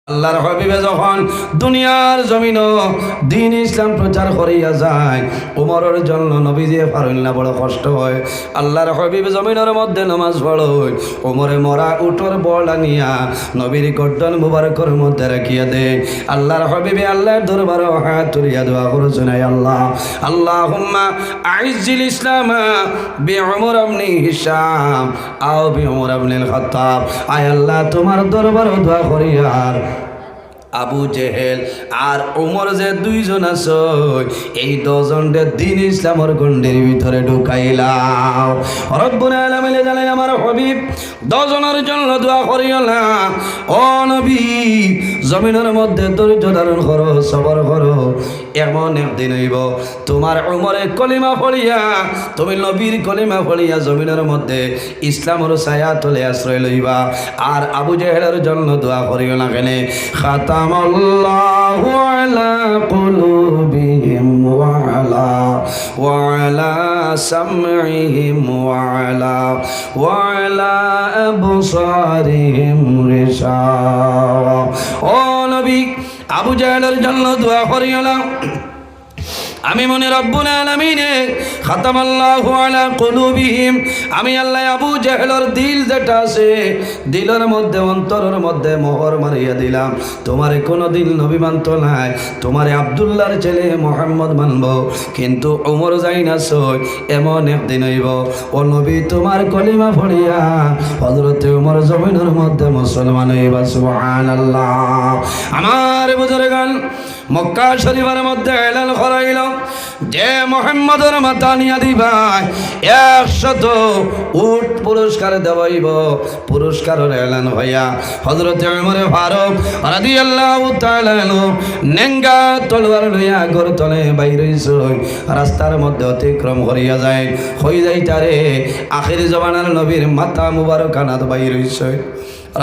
আল্লাহর হাবিবে যখন দুনিয়ার জমিন দিন ইসলাম প্রচার করিয়া যায়, উমরের জন্য নবীজি ফারুল্লাহ বড় কষ্ট হয়। আল্লাহর হাবিব জমিনের মধ্যে নামাজ পড়য়, উমরে মরা উঠোর বল আনিয়া নবীর গর্দন মুবারকের মধ্যে রাখিয়া দেয়। আল্লাহর হাবিবে আল্লাহর দরবারে হাত তুলিয়া দোয়া করেছেন, আল্লাহ আল্লাহুম্মা আইজ্জিল ইসলাম বিউমর ইবনে হিশাম আও বিউমর ইবনে খাত্তাব। আয় আল্লাহ, তোমার দরবারে দোয়া করিয়া আবু জেহেল আর ওমর যে দুইজন আছে, এই দুজনকে দিন ইসলামের গণ্ডির ভিতরে ঢুকাইলাম। রব্বুল আলামিন জানেন আমার হাবিব দুজনের জন্য দোয়া করিও না। ও নবী, জমিনের মধ্যে ধৈর্য ধারণ করো, সবর করো। এমন একদিন হইব তোমার ওমরে কলিমা পড়িয়া, তুমি নবীর কলিমা পড়িয়া জমিনের মধ্যে ইসলামের ছায়া তলে আশ্রয় লইবা। আর আবু জেহেলের জন্য দোয়া করিও না কেন? খাতা আল্লাহু আলা কুলুবিহিম ওয়া আলা সামঈহিম ওয়া আলা আবসারিহিম গিশাওয়া। ও নবী, আবু জাহেলের জন্য দোয়া করিও না। আমি মনে রব্বুল আলামিনে খাতামাল্লাহু আলা কুলুবিহিম, আমি আল্লাহ আবু জেহেলের দিল যেটা আছে, দিলের মধ্যে অন্তরের মধ্যে মোহর মারিয়া দিলাম। তোমারে কোনো দিন নবী মানত নাই, তোমারে আব্দুল্লাহর ছেলে মোহাম্মদ মানব, কিন্তু ওমর যাই না সই। এমন একদিন হইব ও নবী, তোমার কলিমা পড়িয়া হযরতে ওমর জমিনের মধ্যে মুসলমান হইবা। সুবহানাল্লাহ। আমার বুজুর্গান, মক্কা শরীফের মধ্যে এলান করাইল যে মুহাম্মদের মাথা নিয়া দিবাই 100 উট পুরস্কার দেওয়াইব। পুরস্কারের এলান হইয়া হযরতে ওমর ফারুক রাদিয়াল্লাহু তাআলা নেঙ্গা তলোয়ার লইয়া ঘর তলে বাইর হইছে। রাস্তার মধ্যে অতিক্রম করিয়া যায়, হই যাইতারে আখির জমানার নবীর মাথা মুবারক আনাত বাইর হইছে।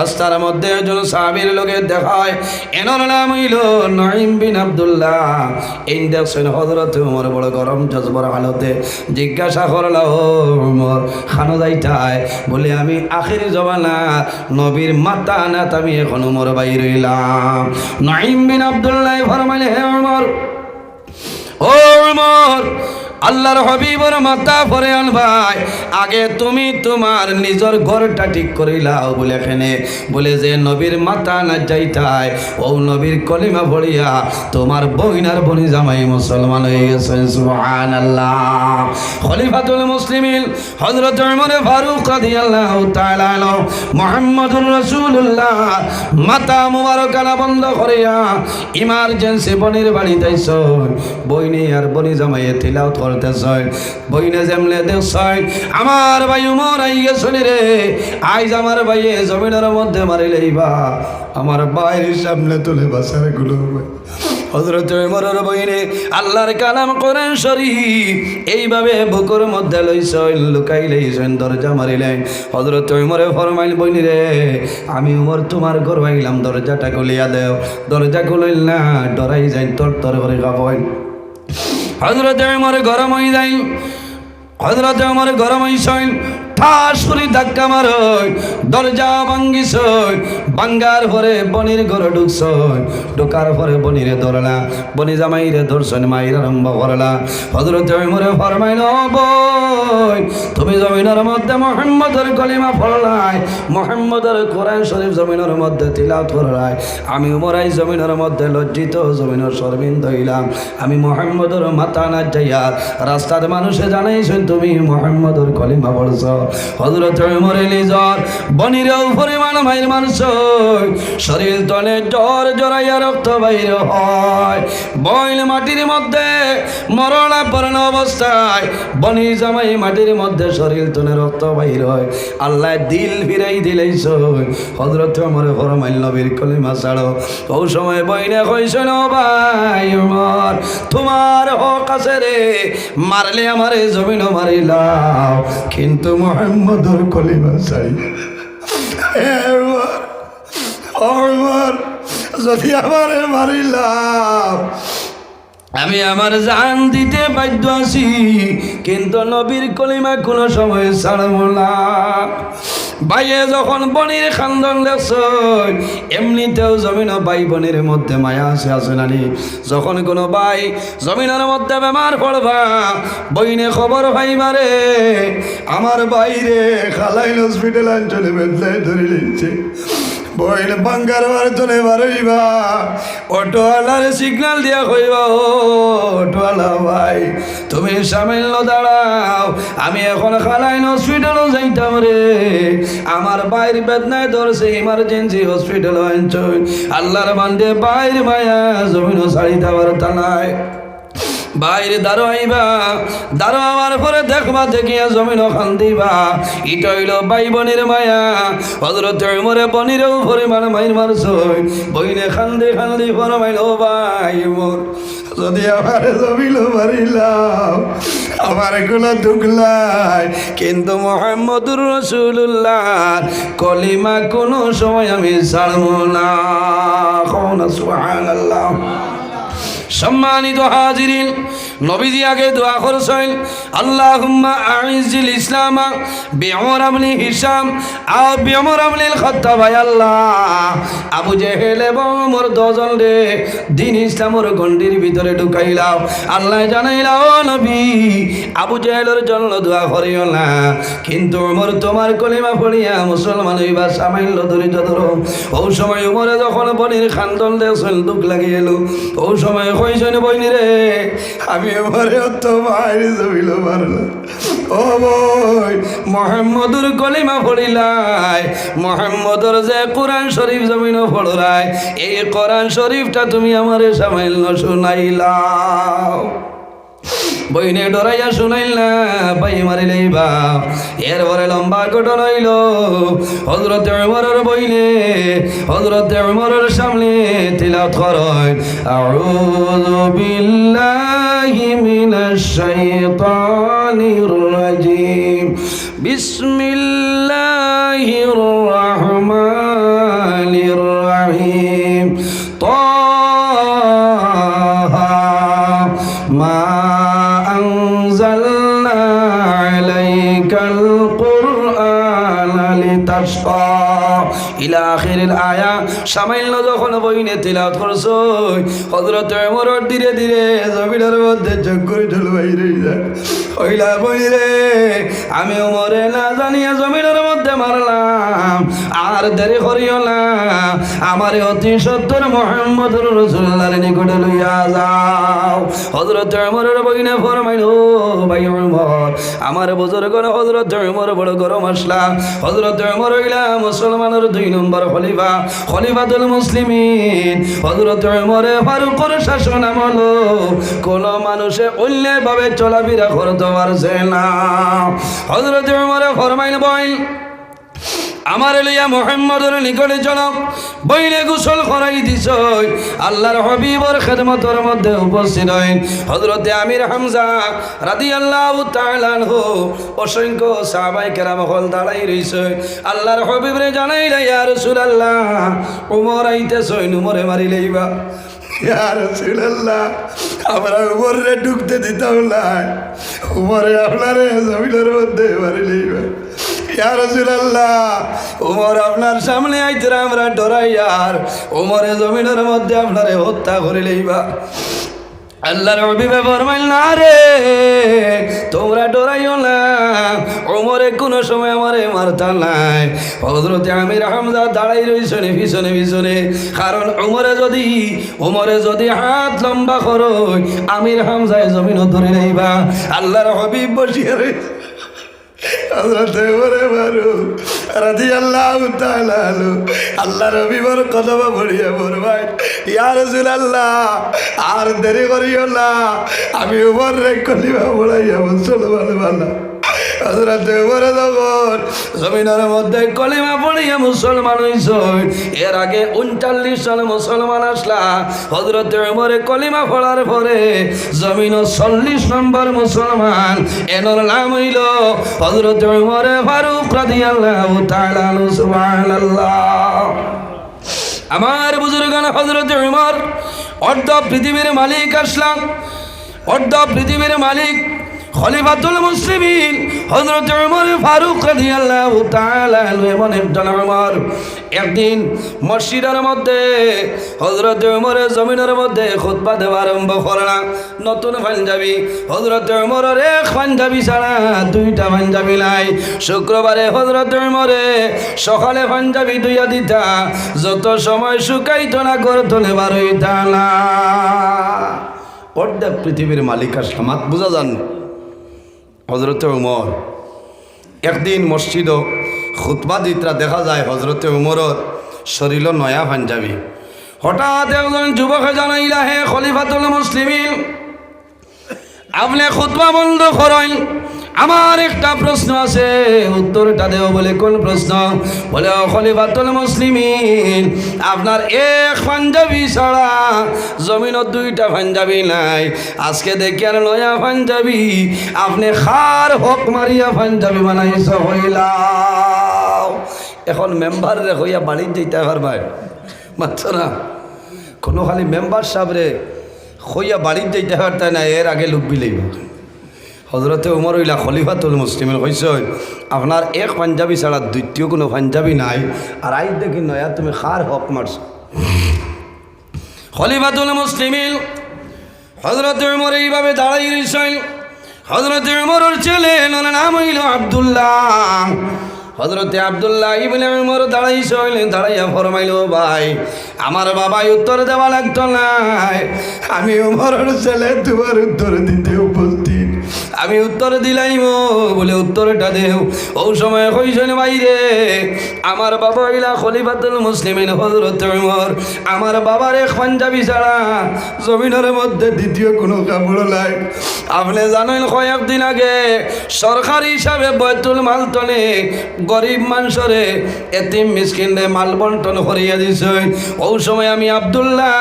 রাস্তার মধ্যে একজন সাহাবীর লোকে দেখায়, এনার নাম হইল নঈম বিন আব্দুল্লাহ। এই দেখছেন হযরত ওমর বড় গরম জজবর হালতে জিজ্ঞাসা করল, ওমর খানো যাইতায়? বলে, আমি আখির জমানা নবীর মাথা আনাত আমি এখন ওমর বাইর হইলাম। নঈম বিন আব্দুল্লাহ ফরমাইলে, হে ওমর, ও ওমর, আল্লাহর হাবিবের মাথা পরে আনবাই, আগে তুমি তোমার নিজের ঘরটা ঠিক করিলাও। বলে এখানে বলে যে নবীর মাথা না যাইতায়, ও নবীর কলিমা পড়িয়া তোমার বইনার বনি জামাই মুসলমান হয়ে গেছে। সুবহানাল্লাহ। খলিফাতুল মুসলিমিন হযরত ওমর ফারুক রাদিয়াল্লাহু তাআলা আনহু মুহাম্মদুর রাসূলুল্লাহ মাথা মুবারক আনা বন্ধ করিয়া ইমার্জেন্সি বনির বাড়ি যাইছ। বইনি আর বনি জামাই তিলাওয়াত করতেছেন। বইনে যেমনে দেখছেন আমার ভাই ওমর আই গেছেন রে, আইজ আমার ভাইয়ে জমিনের মধ্যে মারিলেইবা, আমার ভাইয়ের সামনে তুলে বাসার গুলো। হযরত ওমরের বইনে আল্লাহর কালাম কোরআন শরীফ এইভাবে বুকের মধ্যে লইছেন, লুকাই লইছেন, দরজা মারিলেন। হযরত ওমরে ফরমাইল, বইনি রে, আমি ওমর তোমার ঘর আইলাম, দরজাটা খুলিয়া দেও। দরজা খুলিল না, ডরাই যাই, তর করে খাবই। হযরত ওমর গরম হয়ে যায়। হযরত ওমর গরম হইছেন, ঠাস করে ধাক্কা মারই, দরজা ভাঙ্গিস। ভাঙ্গার পরে বনির ঘরে ঢুকছ, ঢোকার পরে বনিরে ধরলা, বনি জামাইরে ধরছেন, মাইর আরম্ভ করলা। হযরত ওমর ফরমাইল, বই, তুমি জমিনের মধ্যে মুহাম্মদের কলিমা পড়লাই, মুহাম্মদের কোরআন শরীফ জমিনের মধ্যে তিলাওয়াত করলাই। আমি ওমর আই জমিনের মধ্যে লজ্জিত, জমিনের শর্মিন্দা হইলাম। আমি মুহাম্মদের মাথা না যাইয়া রাস্তার মানুষে জানাইছেন তুমি মুহাম্মদের কলিমা পড়ছ। হযরত ওমর নিজর বনিরেও পরিমাণ মাইর মারছ, শরীর তলে জ্বর জড়াইয়া রক্ত বাইর হয়। বইল মাটির মধ্যে মরণা পড়ানো অবস্থায় বনি জামাই মাটির মধ্যে শরীর তলে রক্ত বাইর হয়। আল্লাহ দিল ফিরাই দিলেইছ। হযরত ওমর ফরমাইল, নবীর কলিমা ছাড়ো। ও সময় বইনে কইছেন, ও ভাই ওমর, তোমার হক আছে রে, মারলে আমারে জমিনও মারিলাম, কিন্তু মুহাম্মদুর কলিমা চাই। ওমর, যদি আমারে মারিলাম, আমি আমার জান দিতে বাধ্য আছি, কিন্তু নবীর কলিমা কোনো সময় ছাড়ব না। ভাইয়ে যখন বনির খান্দন দেখছ এমনিতেও জমিন ভাই বোনের মধ্যে মায়া আছে নানি যখন কোনো ভাই জমিনের মধ্যে বেমার পড়বা বইনে খবর ভাইবারে আমার বাইরে খালাইল হসপিটাল অঞ্চলে বেদলাই ধরে নিচ্ছে বইন বাঙ্গার বার চলে বারইবা অটোওয়ালার সিগন্যাল দিয়া কইবা ও অটোওয়ালা ভাই তুমি সামান্য দাঁড়াও আমি এখন খালাইন হসপিটালও যাইতাম রে আমার বাইর বেদনায় ধরছে ইমার্জেন্সি হসপিটাল অঞ্চল আল্লাহর বান্দে বাইর মায়া জমিনও ছাড়ি দেওয়ার তানায় বাইরে দাঁড়ো আইবা দাঁড়ো আমার পরে দেখবা দেখিয়া জমিন খান্দিবা ইটা হইল ভাই বোনের মায়া হযরত উমরে বনিরেও পরিমাণ মাইর মারছই বইনে খান্দি খান্দি ফরমাইল ও ভাই মোর যদি আমার জমিল মারিলাম আমার কোনো দুঃখ নাই কিন্তু মুহাম্মদুর রাসূলুল্লাহ কলিমা কোনো সময় আমি ছাড়ব না কোন সুবহানাল্লাহ সম্মানিত হাজিরিন নবীজি আগে দোয়া করছেন আল্লাহুম্মা আইজিল ইসলাম বিউমর ইবনে হিশাম আও বিউমর ইবনে খাত্তাব আল্লাহ আবু জেহেল এবং ওমর দুজন রে দ্বীন ইসলামের গণ্ডির ভিতরে ঢুকাইলাও আল্লাহ জানাইলা ও নবী আবু জেহেলের জন্য দোয়া করিও না কিন্তু ওমর তোমার কলিমা পড়িয়া মুসলমান হইবা সামাইল ধৈর্য ধরো ওই সময় ওমরে যখন বনির খান্দন দেখছেন দুঃখ লাগিয়ে এলো ওই সময় কইছেন বইনি রে আমি এবারে অত বাইরে জমিল মারলাম ও বই মুহাম্মদুর কলিমা পড়িলাই মুহাম্মদুর যে কোরআন শরীফ জমিন পড়রাই এই কোরআন শরীফটা তুমি আমারে সামাইল শুনাইলাও বইনে ডরাইয়া শুনাইল না ভাই মারি লইবা এরপরে লম্বা ঘটনা হইল হযরত উমরের বইনে হযরত উমরের সামনে তিলাওয়াত করেন আউযু বিল্লাহি মিনাশ শাইতানির রাজিম বিসমিল্লাহির রহমানির রহিম মা أنزلنا عليك القرآن لتشقى إلى آخر الآية সামান্য যখন বইনে তিলাওয়াত করছো হযরত ওমর ধীরে ধীরে জমিনের মধ্যে চোখ করে ঢুল বাইরে যায় ওইলা বইরে আমি ওমরে না জানিয়া জমিনের মধ্যে মারলাম আর দেরি করিও না আমারে অতি সত্তর মুহাম্মদুর রাসূলুল্লাহর নিকটে লইয়া যাও হযরত ওমরের বইনে ফরমাইল ও ভাই ওমর আমার বুজুর্গগণ হযরত ওমর বড় গরম আসলা হযরত ওমর হইলা মুসলমানের 2 নম্বর খলিফা খলিফাতুল মুসলিমিন হযরত ওমরে ফারুকের শাসন আমলো কোন মানুষে অন্যায়ভাবে চলাফেরা করতে পারছে না হযরত ওমরে ফরমাইল বইল আমার লইয়া মুহাম্মদের নিকটে চলো বইলে গোসল করাই দিছ আল্লাহর হাবিবর খেদমতের মধ্যে উপস্থিত হইন হযরতে আমির হামজা রাদিয়াল্লাহু তাআলা আনহু অসংখ্য সাহাবায়ে কেরাম হল দাঁড়াই রইছে আল্লাহর হাবিবরে জানাইলা ইয়া রাসূলুল্লাহ ওমর আইতেছই উমরে মারি লইবা ইয়া রাসূলুল্লাহ আমরা উমরে ঢুকতে দিতাম না উমরে আপনারে জমিনের মধ্যে মারি লইবা ইয়া রাসূলুল্লাহ ওমর আপনার সামনে আইতে আমরা ডরাই আর ওমরে জমিনের মধ্যে আপনারে হত্যা করে লইবা আল্লাহর হাবিব ফরমাইল না রে তোমরা ডরাইও না ওমরে কোনো সময় আমারে মারতা নাই হযরতে আমির হামজা দাঁড়াই রইছেন পিছনে পিছনে কারণ ওমরে যদি হাত লম্বা করো আমির হামজায় জমিন ধরে লইবা আল্লাহর হাবিব বসিয়া রইছে হযরত ওমরে ফারুক রাদিয়াল্লাহু তাআলা আল্লাহর হাবিবের কদম পড়িয়া ফরমায় ইয়া রাসূলুল্লাহ আর দেরি করিও না আমি ওমর রে কলিমা পড়াইয়া মুসলমান বানা হযরত ওমর যখন জমিনের মধ্যে কলিমা পড়িয়া মুসলমান হইছে এর আগে 39 জন মুসলমান আসলা হযরত ওমরে কলিমা পড়ার পরে জমিন 40 নম্বর মুসলমান এনর নাম হইল হযরত ওমর ফারুক রাদিয়াল্লাহু তাআলা সুবহানাল্লাহ আমার বুজুর্গান হযরত ওমর অর্ধ পৃথিবীর মালিক আসলাম অর্ধ পৃথিবীর মালিক খলিফাতুল মুসলিমিন হযরত ওমর ফারুক রাদিয়াল্লাহু তাআলা আনহু এমন একজন ওমর একদিন মসজিদের মধ্যে হযরত ওমরের জমিনের মধ্যে খুতবা দেওয়া আরম্ভ করলেন। নতুন পাঞ্জাবি হযরত ওমরের এক পাঞ্জাবি ছাড়া দুইটা পাঞ্জাবি নাই। শুক্রবারে হযরত ওমরে সকালে পাঞ্জাবি ধুইয়া দিতা, যত সময় শুকাইতো না করতো নেবার হইতা না। অর্ধেক পৃথিবীর মালিক আর সামাত বুঝা যান। হযরতে ওমর একদিন মসজিদ খুতবা দিতরা, দেখা যায় হযরতে ওমরের শরীর নয়া পাঞ্জাবি। হঠাৎ একজন যুবকে জানাইলা, হে খলিফাতুল মুসলিমিন, আপনি খুতবা বন্ধ করেন, আমার একটা প্রশ্ন আছে, উত্তরটা দেও। বলে কোন প্রশ্ন? বলে ও খলিফাতুল মুসলিমিন, আপনার এক পাঞ্জাবি ছাড়া জমিনত দুইটা পাঞ্জাবি নাই, আজকে দেখি আর নয়া পাঞ্জাবি আপনি খার হক মারিয়া পাঞ্জাবি বানাইছ হইলাও। এখন মেম্বার রে হইয়া বাড়ির যেতে পারবাই মাত্র না, কোনো খালি মেম্বার সাহেবরে হইয়া বাড়ির যেতে পারতাই না, এর আগে লুকবি লইব। হযরতে ওমর হইলা খলিফাতুল মুসলিমিন হইছ, আপনার এক পাঞ্জাবি ছাড়া দ্বিতীয় কোনো পাঞ্জাবি নাই, আর আইজ দেখি নয়া তুমি খার হক মারছ। খলিফাতুল মুসলিমিন হযরতে ওমর এইভাবে দাঁড়াই রইছেন। হযরতে ওমরের ছেলে নাম হইল আব্দুল্লাহ। হযরতে আব্দুল্লাহ ইবনে ওমর দাঁড়াইছেন, দাঁড়াইয়া ফরমাইল, ভাই আমার বাবাই উত্তর দেওয়া লাগতো না, আমি ওমরের ছেলে তোমার উত্তর দিতে উপস্থিত, আমি উত্তর দিলাইম। বলে উত্তরটা দেও। ও সময় কইছেন, বাইরে আমার বাবা হইলা খলিফাতুল মুসলিমিন হযরতে ওমর, আমার বাবার এক পাঞ্জাবি ছাড়া জমিনের মধ্যে দ্বিতীয় কোনো কাপড় নাই। আপনি জানেন কয়েকদিন আগে সরকারি হিসাবে বাইতুল মাল তনে গরিব মানুষরে এতিম মিসকিনরে মাল বন্টন করিয়া দিছেন। ওই সময় আমি আব্দুল্লাহ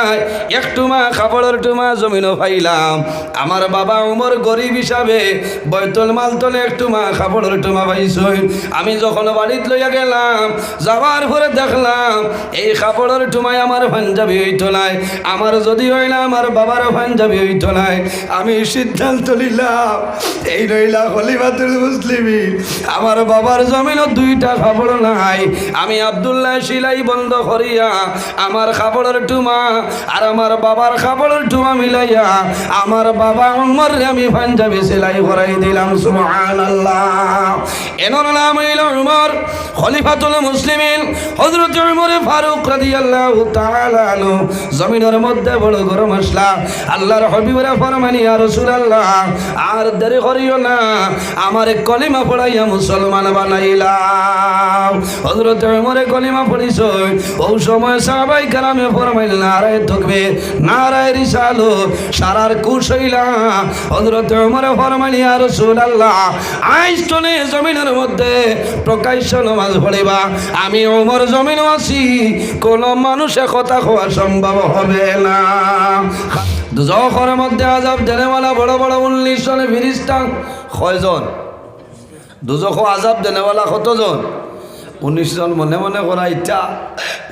একটুমা কাপড়ের টুমা জমিনও পাইলাম। আমার বাবা ওমর গরিব হিসাবে বাইতুল মাল তনে একটুমা কাপড়ের টুমা পাইছেন। আমি যখন বাড়িতে লইয়া গেলাম, যাওয়ার পরে দেখলাম এই কাপড়ের টুমায় আমার পাঞ্জাবি হইতো নাই, আমার যদি হয় না আমার বাবারও পাঞ্জাবি হইতো নাই। আমি সিদ্ধান্ত নিলাম, এই রইলা খলিফাতুল মুসলিমিন, আমার বাবার জমিনও দুইটা কাপড় নাই, আমি আব্দুল্লাহ সিলাই বন্ধ করিয়া আমার কাপড়ের টুমা আর আমার বাবার কাপড়ের টুমা মিলাইয়া আমার বাবা ওমর আমি পাঞ্জাবি সেলাই করাই দিলাম। সুবহানাল্লাহ। এনার নাম হইল ওমর খলিফাতুল মুসলিমিন হযরত ওমর ফারুক রাদিয়াল্লাহু তাআলা আনহু। জমিনের মধ্যে বড় গরম আসলা, আল্লাহর হাবিবরা ফরমানি, ইয়া রাসূলুল্লাহ আর দেরি করিও না, আমার কলিমা পড়াইয়া মুসলমান বানাইলাম। হযরত ওমরে কলিমা পড়িছ। ওই সময় সাহাবায়ে কেরামে ফরমাইল, নারায়ে তাকবীর, নারায়ে রিসালাত, সারার কুশ হইলা। হযরত ওমরে ফরমাইল, ইয়া রাসূলুল্লাহ আইজ তনে জমিনের মধ্যে প্রকাশ্য নামাজ পড়িবা, আমি ওমর জমিনও আছি, কোন মানুষে কথা কোয়া সম্ভব হবে না। দুজখের মধ্যে আযাব দেনেওয়ালা বড় বড় 19 জন ফেরেশতা। কয়জন? দুজখ আযাব দেনেওয়ালা কতজন? 19 জন। মনে মনে করা ইচ্ছা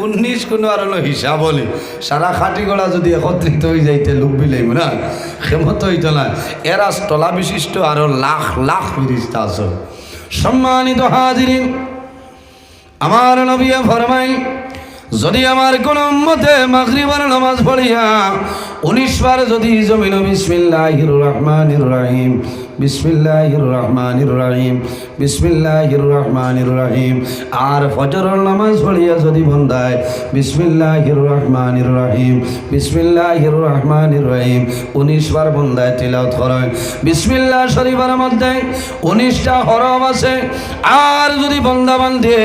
19 কোনো আর হিসাব হলে সারা খাটি গড়া যদি একত্রিত হয়ে যাইতে লোক বিলাইব না, ক্ষমতা হইতো না। এরা তলা বিশিষ্ট আরো লাখ লাখ ফেরেশতা আছে। সম্মানিত হাজিরিন, আমার নবী ফরমাই, যদি আমার কোন উম্মতে মাগরিবের নামাজ পড়িয়া 19 বার যদি জমিন বিসমিল্লাহির রহমানির রহিম, বিসমিল্লাহির রহমানির রহিম, বিসমিল্লাহির রহমানির রহিম, আর ফজরের নামাজ পড়িয়া যদি বন্দায় বিসমিল্লাহির রহমানির রহিম, বিসমিল্লাহির রহমানির রহিম 19 বার বন্দায় তিলাওয়াত করেন। বিসমিল্লাহ শরীফের মধ্যে 19টা হরফ আছে। আর যদি বন্দা বান্ধে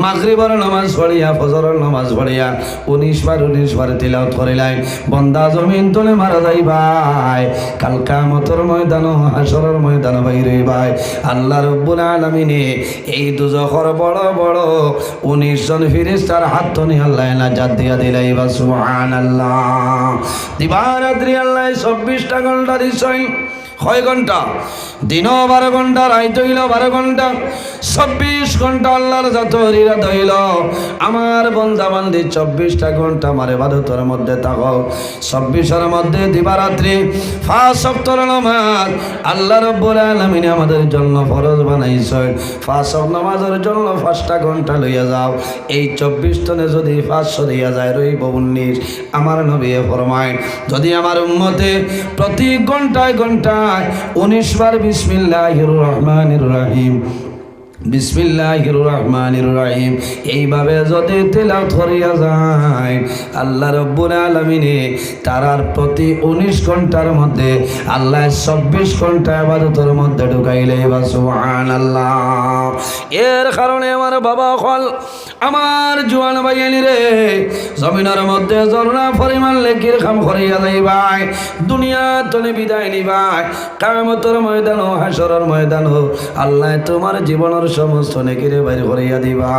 মাগরিবের নামাজ পড়িয়া ফজরের নামাজ পড়িয়া 19 বার তিলাওয়াত করিলাই, বন্দা জমিন তলে মারা যাই ভাই, কাল কিয়ামতের ময়দান হাসরের ময়দান বাইরে ভাই। আল্লাহ রাব্বুল আলামিনে এই দুজখের বড় বড় 19 জন ফেরেশতার হাত ধরে আল্লাহ নাজাত দিয়া দিলাইবা। সুবহানাল্লাহ। দিবারাত্রি আল্লাহ 24টা ঘন্টা দিছেন। কয় ঘন্টা? দিনও 12 ঘন্টা, রাইত হইল 12 ঘন্টা, 24 ঘন্টা আল্লাহর যত ইরাদা হইল আমার বান্দা বান্দি 24টা ঘন্টা আমার ইবাদতের মধ্যে থাকো। 24-এর মধ্যে দিবারাত্রি 5 ওয়াক্তের নামাজ আল্লাহ রাব্বুল আলামিন আমাদের জন্য ফরজ বানাইছে। 5 ওয়াক্ত নামাজের জন্য 5টা ঘন্টা লইয়া যাও। এই 24 টনে যদি 5 সরিয়া যায় রইব 19। আমার নবী ফরমায় যদি আমার উম্মতে প্রতি ঘন্টায় ঘন্টায় 19 বার বিসমিল্লাহির রহমানির রহিম, বিসমিল্লাহির রহমানির রহিম এইভাবে যদি তিলাওয়াত করিয়া যায় আল্লাহ রাব্বুল আলামিনে তারার প্রতি 19 ঘন্টার মধ্যে আল্লাহ 24 ঘন্টা ইবাদতের মধ্যে ঢুকাইলে বা সুবহানাল্লাহ। এর কারণে আমার বাবা হল আমার জোয়ান ভাইয়ানি রে জমিনের মধ্যে জরনা পরিমাণ লেকির কাম করিয়া যাইবাই, দুনিয়া তনে বিদায় নিবাই, কিয়ামতের ময়দান ও হাসরের ময়দান আল্লাহ তোমার জীবনের সমস্ত নেকিরে বাইর করিয়া দিবা।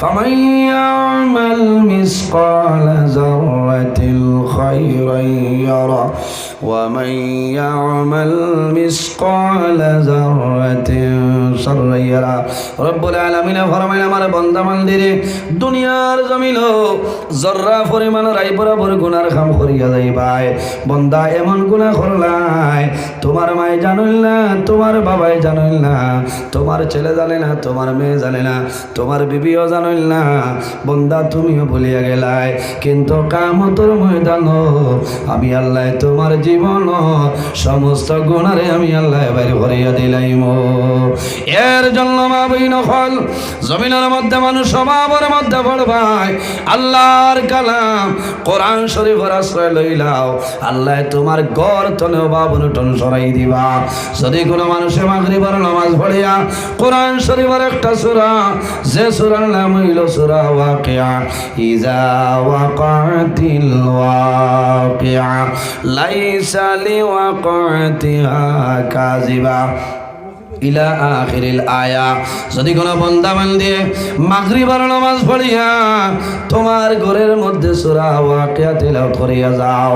ফামান ইয়ামাল মিসকালা যাররাতিল খায়রান ইয়ারা ওয়া মান ইয়ামাল মিসকালা যাররাতিন শাররান ইয়ারা। রব্বুল আলামিন ফরমায় আমার বান্দা বান্দিরে দুনিয়ার জমিন জররা পরিমাণ রাই বরাবর গুনার কাম করিয়া যাইবাই। বান্দা এমন গুনাহ করলাই তোমার মাই জানিল না, তোমার বাবাই জানিল না, তোমার ছেলে জানে না, তোমার মেয়ে জানে না, তোমার বিবিও জানিল না, বান্দা তুমিও ভুলিয়া গেলাই। কিন্তু কিয়ামতের ময়দান আমি আল্লাহ তোমার জীবন সমস্ত গুনারে আমি আল্লাহ বাইর করিয়া দিলাইম। এর জন্য মা বইন হল জমিনের মধ্যে মানুষ সমাবের মধ্যে পড়বাই আল্লাহর কালাম কোরআন শরীফের আশ্রয় লইলাও আল্লাহ তোমার ঘর তনে বাবনটন সরাই দিবা। যদি কোনো মানুষে মাগরিবের নামাজ পড়িয়া কোরআন শরীফের একটা সূরা যে সূরার নাম হইল সূরা ওয়াকিয়া, ইজা ওয়াকাতিল ওয়াকিয়া লাইসা লিওয়াকাতিহা কাযিবা ইলা আখিরিল আয়া। যদি কোনো বান্দা বান্দি মাগরিবের নামাজ পড়িয়া তোমার ঘরের মধ্যে সূরা ওয়াকিয়া তিলাওয়াত করিয়া যাও,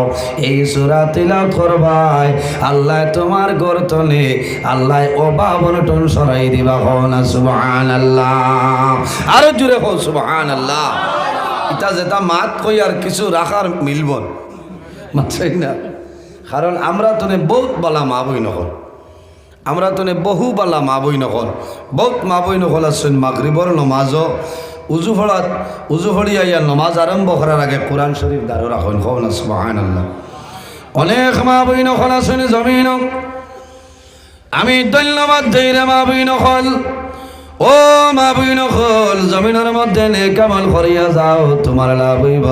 এই সূরা তিলাওয়াত করবাই আল্লাহ তোমার ঘর তনে আল্লাহ অভাবনটন সরাই দিবা। না সুবহানাল্লাহ, আরো জোরে কও সুবহানাল্লাহ। এটা যেটা মাত কই আর কিছু রাখার মিলবন মাত্রাই না, কারণ আমরা তনে বহুত বালা মা বই নকল, আমরা তো বহু বালা মা বই নকল, বহুত মা বই নকল আছেন মাগরিবর নমাজও উজু ফড়িয়া ইয়ার নমাজ আরম্ভ করার আগে কোরআন শরীফ দাঁড়ো রাখেন। কও না সুবহানাল্লাহ। অনেক মা বই নকল আছেন জমিন, আমি ধন্যবাদ দেই রে মা বই নকল। ও মা বই নকল জমিনের মধ্যে নেক আমল করিয়া যাও, তোমার লাভ হইব,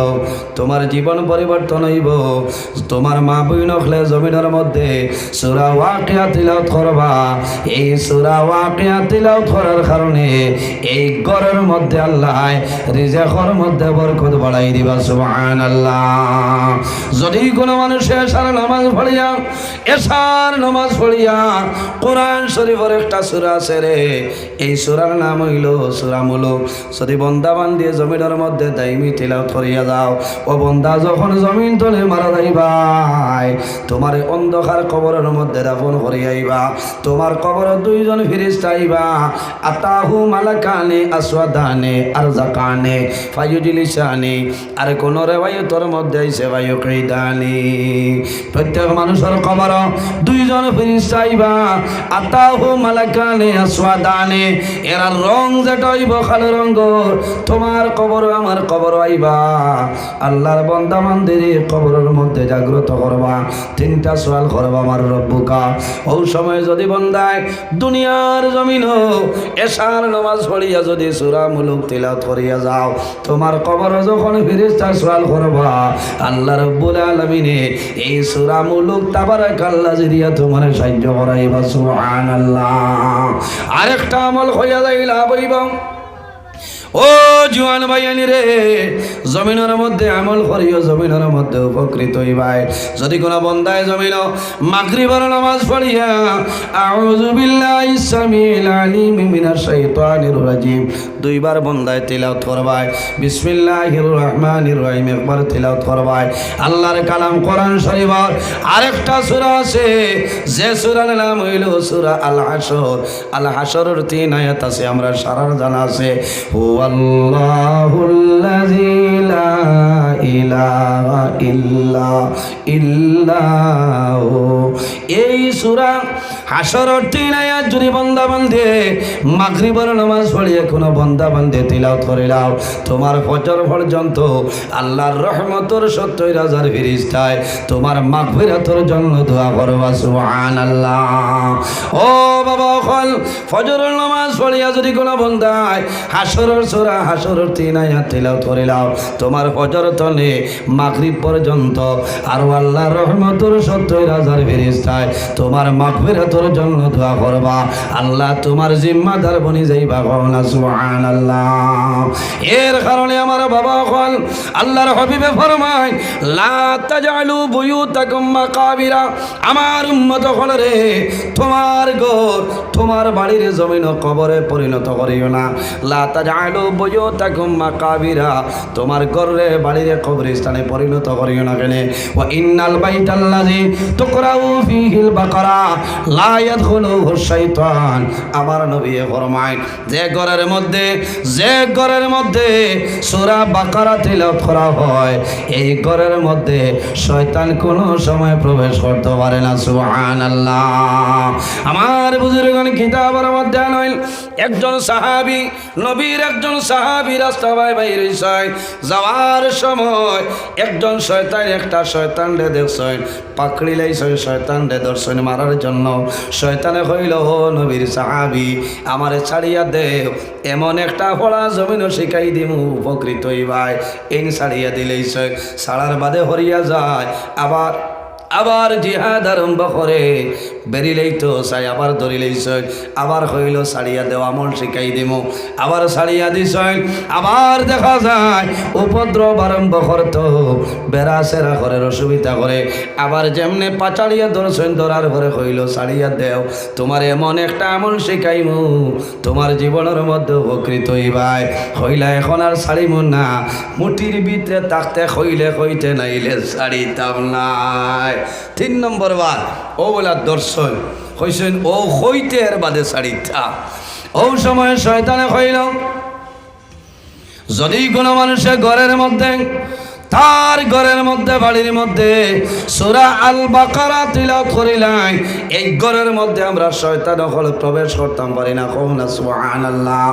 তোমার জীবন পরিবর্তন হইব। তোমার মা বই নকলে জমিনের মধ্যে সূরা ওয়াকিয়া তিলাওয়াত করবা, এই সূরা ওয়াকিয়া তিলাওয়াত করার কারণে এই ঘরের মধ্যে আল্লাহ রিজিকের মধ্যে বরকত বাড়াই দিবা। সুবহানাল্লাহ। যদি কোনো মানুষ এশার নামাজ পড়িয়া কোরআন শরীফের একটা সূরা আছে রে, এই সূরার নাম হইল সূরা মুলুক। যদি বান্দা বান্দি জমিনের মধ্যে দাইমি তিলাওয়াত করিয়া যাও, ও বান্দা যখন জমিন তলে মারা যাইবাই তোমার অন্ধকার কবরের মধ্যে দাফন করিয়াইবা, তোমার কবর দুইজন ফেরেশতা আইবা, আতাহু মালাকানে আসওয়াদানে আরজাকানে ফায়ুজলিসানি, আর কোন রিওয়ায়াতের মধ্যে আইছে ফায়ুকিদানি। প্রত্যেক মানুষের কবর দুইজন ফেরেশতা আইবা, আতাহু মালাকানে আসওয়াদানে, এরা রং যেটা হইব কালো রঙ, তোমার কবর আমার কবর আইবা। আল্লাহর বান্দা বান্দির কবরের মধ্যে জাগ্রত করবা, 3টা সওয়াল করবা আমার রব্বুকা। ওই সময় যদি বান্দায় দুনিয়ার জমিন এশার নামাজ পড়িয়া যদি সূরা মুলুক তিলাওয়াত করিয়া যাও, তোমার কবর যখন ফেরেশতা সওয়াল করবা আল্লাহ রাব্বুল আলামিনে এই সূরা মুলুক তাবারাকাল্লাহ জিরিয়া তোমার সাহায্য করাইবা। সুবহানাল্লাহ। আরেকটা আমল হইয়া যাইলা বইব, ও জওয়ান ভাইয়ানি রে, জমিনের মধ্যে আমল করিও, জমিনের মধ্যে উপকৃত হইবাই। যদি কোনো বন্দায় জমিন মাগরিবের নামাজ পড়িয়া আউযু বিল্লাহিস সামিল আলিম মিনাশ শাইতানির রাজিম দুইবার বন্দায় তিলাওয়াত করবাই। বিসমিল্লাহির রহমানির রহিম একবার তিলাওয়াত করবাই। আল্লাহর কালাম কোরআন শরীফের আরেকটা সূরা আছে, যে সূরার নাম হইল সূরা আল হাসর। আল হাসরের 3 আয়াত আছে, আমরা সারার জানা আছে। হুয়াল্লাহুল্লাযী লা ইলাহা ইল্লাহু। এই সূরা হাসরের 3 আয়াত যদি বান্দা বান্দে মাগরিবের নামাজ পড়িয়ে কোনো বান্দা বান্দে তিলাওয়াত করে নাও, তোমার ফজর পর্যন্ত আল্লাহর রহমতের 70,000 ফেরেশতায় তোমার মাগফিরাতের জন্য দোয়া করবা। সুবহানাল্লাহ। ও বাবা, কল ফজরের নামাজ পড়িয়া যদি কোনো বান্দায় হাসরের সূরা হাসরের 3 আয়াত তিলাওয়াত করে নাও, তোমার ফজর তনে মাগরিব পর্যন্ত আর আল্লাহর রহমতের 70,000 ফেরেশতায় তোমার মাগফিরাতের জন্য দোয়া করবা। আল্লাহ তোমার জিম্মাদার বনি যাইবা। না সুবহানাল্লাহ। এর কারণে আমার বাবা কল আল্লাহর হাবিবে ফরমায়, লা তাজআলু বুয়ুতাকুম মাকাবিরা। আমার উম্মত হল রে, তোমার ঘর তোমার বাড়ির জমিন কবরে পরিণত করিও না। লা তাজআলু বুয়ুতাকুম মাকাবিরা, তোমার ঘরে বাড়ির কবরস্থানে পরিণত করিও না। কেন? ওয়া ইন্নাল বাইতাল্লাযী তুকরাউ ফীহিল বাকারা লা ইয়াদখুলুহু শাইতান। আমার নবী ফরমায়, যে ঘরের মধ্যে সূরা বাকারা তিলাওয়াত করা হয়, এই ঘরের মধ্যে শয়তান কোনো সময় প্রবেশ করতে পারে না। সুবহানাল্লাহ। আমার বুজুর্গগণ কিতাবের মধ্যে আনইল, একজন সাহাবী, নবীর একজন সাহাবী রাস্তা বাইরে রইছেন, যাওয়ার সময় একজন শয়তান একটা শয়তানরে দেখছেন, পাকড়ি লাইছেন, শয়তানরে ধরছেন মারার জন্য। শয়তানে কইল, ও নবীর সাহাবী, আমারে ছাড়িয়া দেও, এমন একটা ফলা জমিনও শিখাই দিমু, উপকৃত হইবাই। এই ছাড়িয়া দিলেই ছাড়ার বাদে হরিয়া যায়, আবার জিহাদ আরম্ভ করে, বেরিলেই তো চাই, আবার ধরিলেই আবার হইল ছাড়িয়া দেওয়া, আমল শিখাই দিমু, আবার ছাড়িয়া দিছ, আবার দেখা যায় উপদ্রব আরম্ভ করত, বেড়া সেরা করে, অসুবিধা করে, আবার যেমনে পাচাড়িয়া ধরছেন, ধরার ঘরে হইল ছাড়িয়া দেও, তোমার এমন একটা আমল শিখাইমু, তোমার জীবনের মধ্যে উপকৃত হইবাই। হইলা এখন আর ছাড়িমু না, মুটির ভিতরে থাকতে হইলে হইতে নাইলে ছাড়িতাম নাই। 3 নম্বর বার ও বলা দর্শন হইছেন, ও হইতে এর বাদে ছাড়িতা। ও সময় শয়তানে কইল, যদি কোনো মানুষের ঘরের মধ্যে, তার ঘরের মধ্যে, বাড়ির মধ্যে সূরা আল বাকারা তিলাওয়াত করিলাই, এই ঘরের মধ্যে আমরা শয়তান হল প্রবেশ করতাম পারি না। সুবহানাল্লাহ।